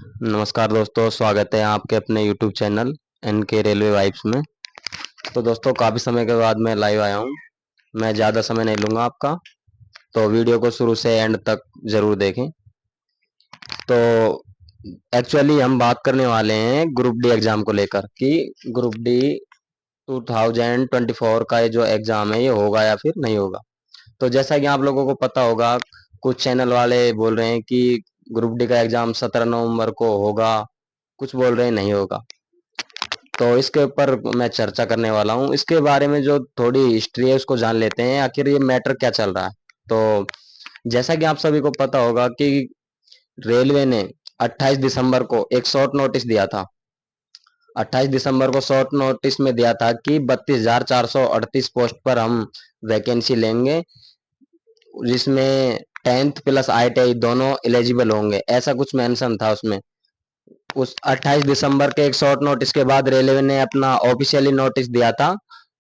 नमस्कार दोस्तों, स्वागत है आपके अपने YouTube चैनल एन के रेलवे वाइब्स में। तो दोस्तों, काफ़ी समय के बाद मैं लाइव आया हूँ। मैं ज़्यादा समय नहीं लूँगा आपका, तो वीडियो को शुरू से एंड तक ज़रूर देखें। तो एक्चुअली हम बात करने वाले हैं ग्रुप डी एग्ज़ाम को लेकर कि ग्रुप डी 2024 का ये जो एग्ज़ाम है ये होगा या फिर नहीं होगा। तो जैसा कि आप लोगों को पता होगा, कुछ चैनल वाले बोल रहे हैं कि ग्रुप डी का एग्ज़ाम 17 नवंबर को होगा, कुछ बोल रहे हैं नहीं होगा। तो इसके ऊपर मैं चर्चा करने वाला हूँ। इसके बारे में जो थोड़ी हिस्ट्री है उसको जान लेते हैं, आखिर ये मैटर क्या चल रहा है। तो जैसा कि आप सभी को पता होगा कि रेलवे ने 28 दिसंबर को एक शॉर्ट नोटिस दिया था। 28 दिसंबर को शॉर्ट नोटिस में दिया था कि 32,438 पोस्ट पर हम वैकेंसी लेंगे, जिसमें 10th प्लस ITI दोनों एलिजिबल होंगे, ऐसा कुछ मेंशन था उसमें। उस 28 दिसंबर के एक शॉर्ट नोटिस के बाद रेलवे ने अपना ऑफिशियली नोटिस दिया था।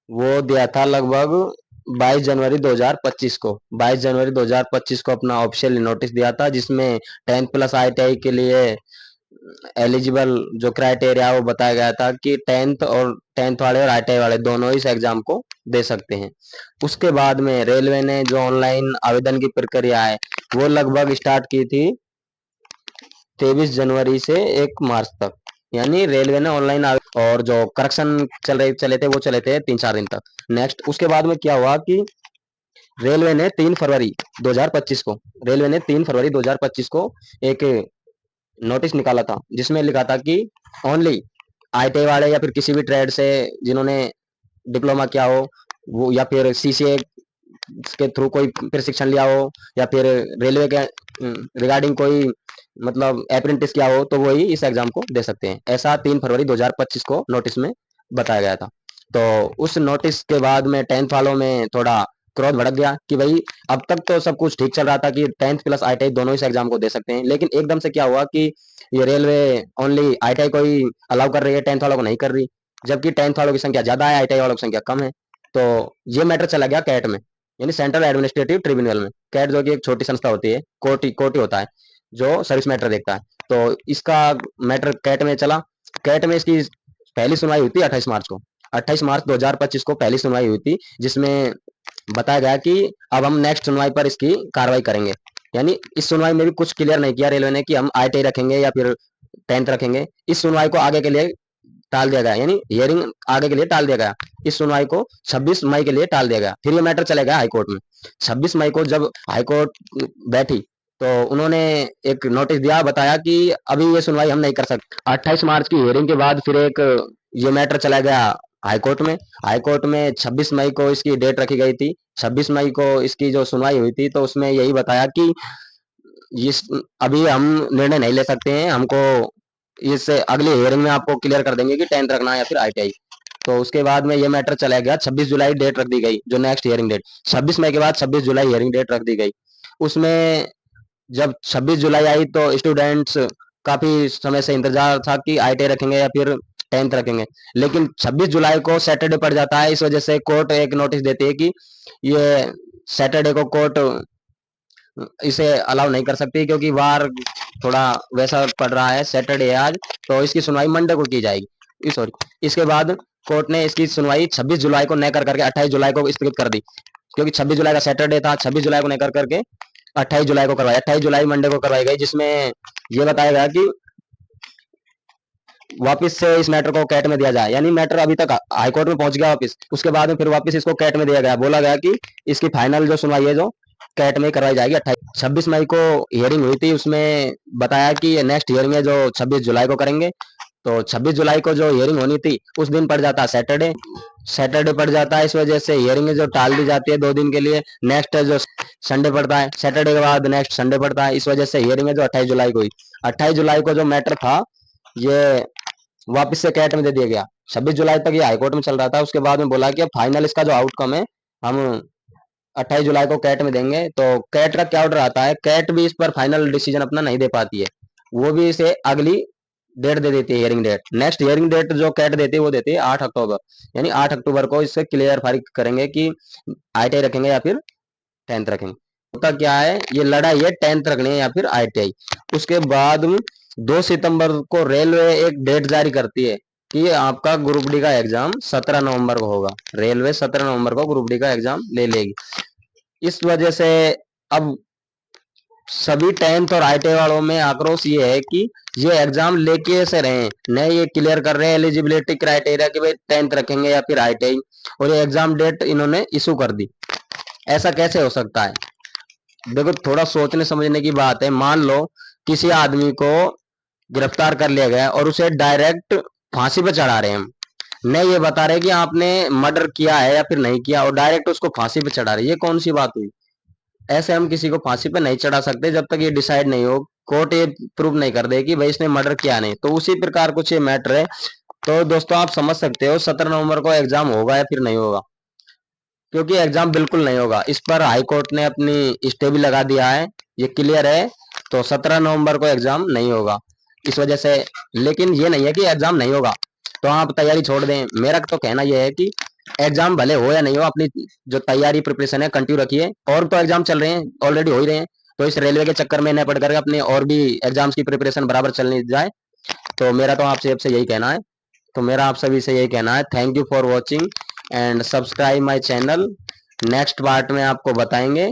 वो दिया था लगभग 22 जनवरी 2025 को। 22 जनवरी 2025 को अपना ऑफिशियली नोटिस दिया था, जिसमें 10th प्लस ITI के लिए एलिजिबल जो क्राइटेरिया वो बताया गया था कि 10th वाले और ITI वाले दोनों इस एग्जाम को दे सकते हैं। उसके बाद में रेलवे ने जो ऑनलाइन आवेदन की प्रक्रिया है वो लगभग स्टार्ट की थी 23 जनवरी से 1 मार्च तक। यानी रेलवे ने ऑनलाइन और जो करेक्शन चले थे वो चले थे 3-4 दिन तक। नेक्स्ट उसके बाद में क्या हुआ कि रेलवे ने 3 फरवरी 2025 को रेलवे ने 3 फरवरी 2025 को एक नोटिस निकाला था, जिसमें लिखा था कि ओनली ITI वाले या फिर किसी भी ट्रेड से जिन्होंने डिप्लोमा किया हो, वो या फिर CCA के थ्रू कोई प्रशिक्षण लिया हो, या फिर रेलवे के रिगार्डिंग कोई मतलब अप्रेंटिस किया हो, तो वही इस एग्जाम को दे सकते हैं। ऐसा 3 फरवरी 2025 को नोटिस में बताया गया था। तो उस नोटिस के बाद में 10th वालों में थोड़ा क्रोध भड़क गया कि भाई अब तक तो सब कुछ ठीक चल रहा था कि 10th प्लस ITI दोनों इस एग्जाम को दे सकते हैं, लेकिन एकदम से क्या हुआ कि ये रेलवे ओनली ITI को ही अलाउ कर रही है, 10th वालों को नहीं कर रही, जबकि 10th वालों की संख्या ज्यादा है, ITI वालों की संख्या कम है। तो ये मैटर चला गया कैट में, यानी सेंट्रल एडमिनिस्ट्रेटिव ट्रिब्यूनल में। कैट जो कि एक छोटी संस्था होती है, कोर्ट ही होता है जो सर्विस मैटर देखता है। तो इसका मैटर कैट में चला। कैट में इसकी पहली सुनवाई हुई थी 28 मार्च को। 28 मार्च 2025 को पहली सुनवाई हुई थी, जिसमें बताया गया कि अब हम नेक्स्ट सुनवाई पर इसकी कार्रवाई करेंगे। यानी इस सुनवाई में भी कुछ क्लियर नहीं किया रेलवे ने कि हम ITI रखेंगे या फिर 10th रखेंगे। इस सुनवाई को आगे के लिए टाल दिया गया, यानी हियरिंग आगे के लिए टाल दिया गया। इस सुनवाई को 26 मई के लिए टाल दिया गया। फिर ये मैटर चले गया हाईकोर्ट में। 26 मई को जब हाईकोर्ट बैठी तो उन्होंने एक नोटिस दिया, बताया कि अभी ये सुनवाई हम नहीं कर सकते। 28 मार्च की हियरिंग के बाद फिर एक ये मैटर चला गया हाईकोर्ट में। हाईकोर्ट में 26 मई को इसकी डेट रखी गई थी। 26 मई को इसकी जो सुनवाई हुई थी तो उसमें यही बताया कि इस अभी हम निर्णय नहीं ले सकते हैं, हमको इस अगली हियरिंग में आपको क्लियर कर देंगे कि 10th रखना है या फिर ITI। तो उसके बाद में ये मैटर चला गया, 26 जुलाई डेट रख दी गई जो नेक्स्ट हियरिंग डेट। 26 मई के बाद 26 जुलाई हियरिंग डेट रख दी गई। उसमें जब 26 जुलाई आई तो स्टूडेंट्स काफी समय से इंतजार था कि ITI रखेंगे या फिर 10th रखेंगे, लेकिन 26 जुलाई को सैटरडे पड़ जाता है। इस वजह से कोर्ट एक नोटिस देती है कि ये सैटरडे को कोर्ट इसे अलाउ नहीं कर सकती, क्योंकि वार थोड़ा वैसा पड़ रहा है, सैटरडे है आज, तो इसकी सुनवाई मंडे को की जाएगी। सॉरी, इसके बाद कोर्ट ने इसकी सुनवाई 26 जुलाई को न कर करके 28 जुलाई को स्थगित कर दी, क्योंकि 26 जुलाई का सैटरडे था। 26 जुलाई को न कर करके 28 जुलाई को करवाई, 28 जुलाई मंडे को करवाई गई, जिसमें यह बताया गया कि वापस से इस मैटर को कैट में दिया जाए। यानी मैटर अभी तक हाईकोर्ट में पहुंच गया वापस, उसके बाद में फिर वापस इसको कैट में दिया गया। बोला गया कि इसकी फाइनल जो सुनवाई है जो कैट में करवाई जाएगी। 26 मई को हियरिंग हुई थी, उसमें बताया कि नेक्स्ट हियरिंग है जो 26 जुलाई को करेंगे। तो 26 जुलाई को जो हियरिंग होनी थी उस दिन पड़ जाता है सैटरडे। सैटरडे पड़ जाता है, इस वजह से हियरिंग जो टाल दी जाती है 2 दिन के लिए। नेक्स्ट जो संडे पड़ता है, सैटरडे के बाद नेक्स्ट संडे पड़ता है, इस वजह से हियरिंग है जो 28 जुलाई को हुई। 28 जुलाई को जो मैटर था ये वापस से कैट में दे दिया गया। 26 जुलाई तक ये हाईकोर्ट में चल रहा था, उसके बाद में बोला कि फाइनल इसका जो आउटकम है हम 28 जुलाई को कैट में देंगे। तो कैट का क्या ऑर्डर आता है, कैट भी इस पर फाइनल डिसीजन अपना नहीं दे पाती है, वो भी इसे अगली डेट दे देती है, hearing date. Next hearing date जो कैट देती है वो देती है 8 अक्टूबर। यानी 8 अक्टूबर को इससे क्लियर फारिक करेंगे कि ITI रखेंगे या फिर 10th रखेंगे। होता क्या है, ये लड़ाई है 10th रखने या फिर ITI। उसके बाद 2 सितंबर को रेलवे एक डेट जारी करती है कि आपका ग्रुप डी का एग्जाम 17 नवंबर को होगा। रेलवे 17 नवंबर को ग्रुप डी का एग्जाम ले लेगी। इस वजह से अब सभी 10th और आईटीआई वालों में आक्रोश ये है कि ये एग्जाम लेके ऐसे रहे, न ये क्लियर कर रहे हैं एलिजिबिलिटी क्राइटेरिया कि भाई 10th रखेंगे या फिर आईटीआई, और ये एग्जाम डेट इन्होंने इशू कर दी। ऐसा कैसे हो सकता है? देखो, थोड़ा सोचने समझने की बात है। मान लो किसी आदमी को गिरफ्तार कर लिया गया और उसे डायरेक्ट फांसी पे चढ़ा रहे हैं हम, नहीं ये बता रहे कि आपने मर्डर किया है या फिर नहीं किया, और डायरेक्ट उसको फांसी पे चढ़ा रहे, ये कौन सी बात हुई? ऐसे हम किसी को फांसी पे नहीं चढ़ा सकते जब तक ये डिसाइड नहीं हो, कोर्ट ये प्रूव नहीं कर दे कि भाई इसने मर्डर किया नहीं। तो उसी प्रकार कुछ ये मैटर है। तो दोस्तों आप समझ सकते हो 17 नवंबर को एग्जाम होगा या फिर नहीं होगा, क्योंकि एग्जाम बिल्कुल नहीं होगा। इस पर हाई कोर्ट ने अपनी स्टे भी लगा दिया है, ये क्लियर है। तो 17 नवंबर को एग्जाम नहीं होगा इस वजह से। लेकिन ये नहीं है कि एग्जाम नहीं होगा तो आप तैयारी छोड़ दें। मेरा तो कहना यह है कि एग्जाम भले हो या नहीं हो, अपनी जो तैयारी प्रिपरेशन है कंटिन्यू रखिए। और तो एग्जाम चल रहे हैं, ऑलरेडी हो ही रहे हैं, तो इस रेलवे के चक्कर में न पड़ करके अपने और भी एग्जाम्स की प्रिपरेशन बराबर चलनी जाए। तो मेरा तो आपसे सबसे यही कहना है। तो मेरा आप सभी से यही कहना है, thank you for watching and subscribe my channel. Next part में आपको बताएंगे